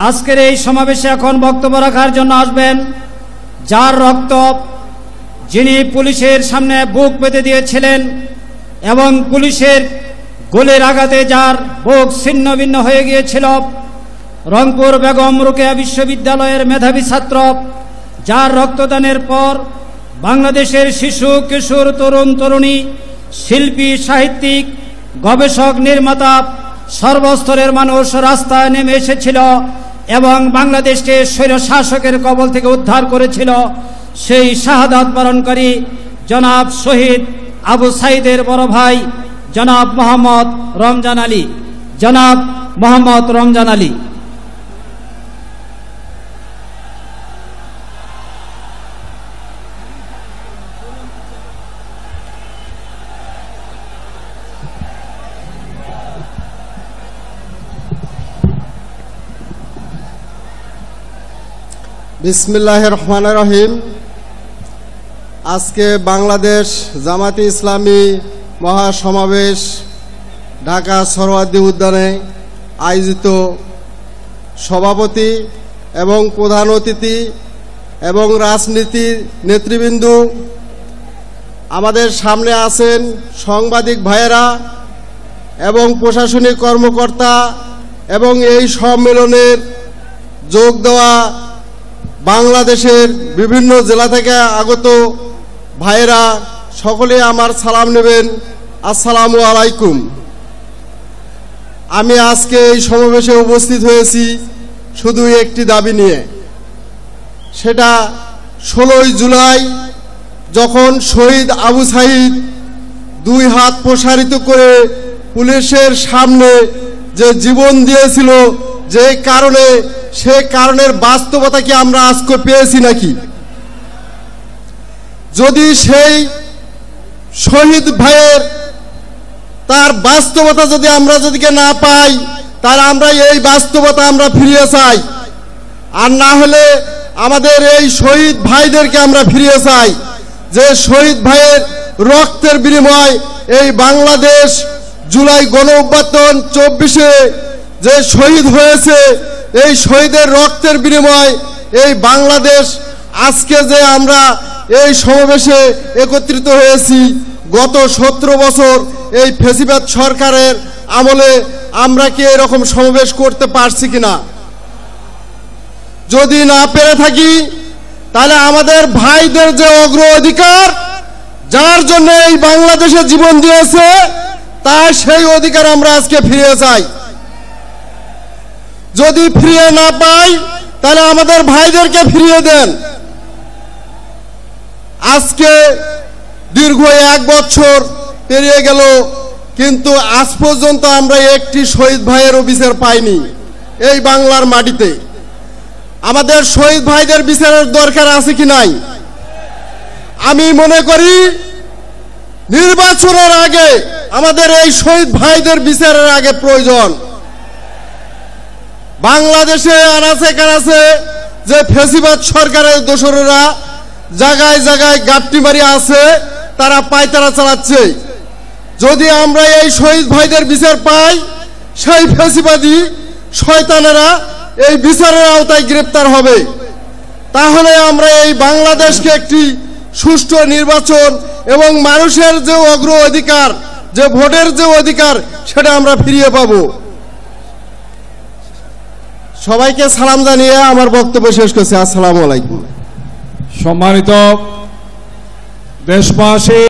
আজকের এই সমাবেশে এখন বক্তব্য রাখার জন্য আসবেন যার রক্ত যিনি পুলিশের সামনে বুক পেতে দিয়েছিলেন এবং পুলিশের গুলির আঘাতে যার বুক ছিন্ন ভিন্ন হয়ে গিয়েছিল, রংপুর বেগম রোকেয়া বিশ্ববিদ্যালয়ের মেধাবী ছাত্র, যার রক্তদানের পর বাংলাদেশের শিশু কিশোর তরুণ তরুণী, শিল্পী, সাহিত্যিক, গবেষক, নির্মাতা, সর্বস্তরের মানুষ রাস্তায় নেমে এসেছিল এবং বাংলাদেশকে স্বৈরশাসকের কবল থেকে উদ্ধার করেছিল। সেই শাহাদাত বরণকারী জনাব শহীদ আবু সাইদের বড় ভাই জনাব মোহাম্মদ রমজান আলী, জনাব মোহাম্মদ রমজান আলী। বিসমিল্লাহির রহমানির রহিম। আজকে বাংলাদেশ জামাতে ইসলামী মহাসমাবেশ ঢাকা সরওয়ার্দী উদ্যানে আয়োজিত সভাপতি এবং প্রধান অতিথি এবং রাজনীতির নেতৃবৃন্দ, আমাদের সামনে আছেন সাংবাদিক ভাইয়েরা এবং প্রশাসনিক কর্মকর্তা এবং এই সম্মেলনের যোগ দেওয়া বাংলাদেশের বিভিন্ন জেলা থেকে আগত ভাইয়েরা, সকলে আমার সালাম নেবেন। আসসালামু আলাইকুম। আমি আজকে এই সমাবেশে উপস্থিত হয়েছি শুধু একটি দাবি নিয়ে। সেটা 16ই জুলাই যখন শহীদ আবু সাইদ দুই হাত প্রসারিত করে পুলিশের সামনে যে জীবন দিয়েছিল, যে কারণে, সে কারণের বাস্তবতা কি আমরা আজকে পেয়েছি নাকি? যদি সেই শহীদ ভাইয়ের তার বাস্তবতা যদি আমরা না পাই, তাহলে আমরা এই বাস্তবতা আমরা ফিরিয়ে চাই। আর না হলে আমাদের এই শহীদ ভাইদেরকে আমরা ফিরিয়ে চাই, যে শহীদ ভাইয়ের রক্তের বিনিময় এই বাংলাদেশ জুলাই গণ অভ্যুত্থান 24-এ যে শহীদ হয়েছে, এই শহীদের রক্তের বিনিময় এই বাংলাদেশ আজকে যে আমরা এই সমাবেশে একত্রিত হয়েছি, গত 17 বছর এই ফ্যাসিবাদ সরকারের আমলে আমরা কি এরকম সমাবেশ করতে পারছি কিনা? যদি না পেরে থাকি, তাহলে আমাদের ভাইদের যে অগ্রাধিকার, যার জন্য এই বাংলাদেশে জীবন দিয়েছে, তার সেই অধিকার আমরা আজকে ফিরিয়ে চাই। যদি ফিরিয়ে না পাই, তাহলে আমাদের ভাইদেরকে ফিরিয়ে দেন। আজকে দীর্ঘ 1 বছর পেরিয়ে গেল, কিন্তু আজ পর্যন্ত আমরা একটি শহীদ ভাইয়েরও বিচার পাইনি এই বাংলার মাটিতে। আমাদের শহীদ ভাইদের বিচারের দরকার আছে কি নাই? আমি মনে করি নির্বাচনের আগে আমাদের এই শহীদ ভাইদের বিচারের আগে প্রয়োজন। বাংলাদেশে আনাচে কানাচে যে ফ্যাসিবাদ সরকারের দোসরেরা জায়গায় জায়গায় গাপটি মারি আছে, তারা পায়তারা চালাচ্ছে। যদি আমরা এই শহীদ ভাইদের বিচার পাই, সেই ফ্যাসিবাদী শয়তানেরা এই বিচারের আওতায় গ্রেপ্তার হবে। তাহলে আমরা এই বাংলাদেশকে একটি সুষ্ঠু নির্বাচন এবং মানুষের যে অগ্রাধিকার, যে ভোটের যে অধিকার, সেটা আমরা ফিরিয়ে পাব। সবাইকে সালাম জানিয়ে আমার বক্তব্য শেষ করছি। আসসালামু আলাইকুম। সম্মানিত দেশবাসী।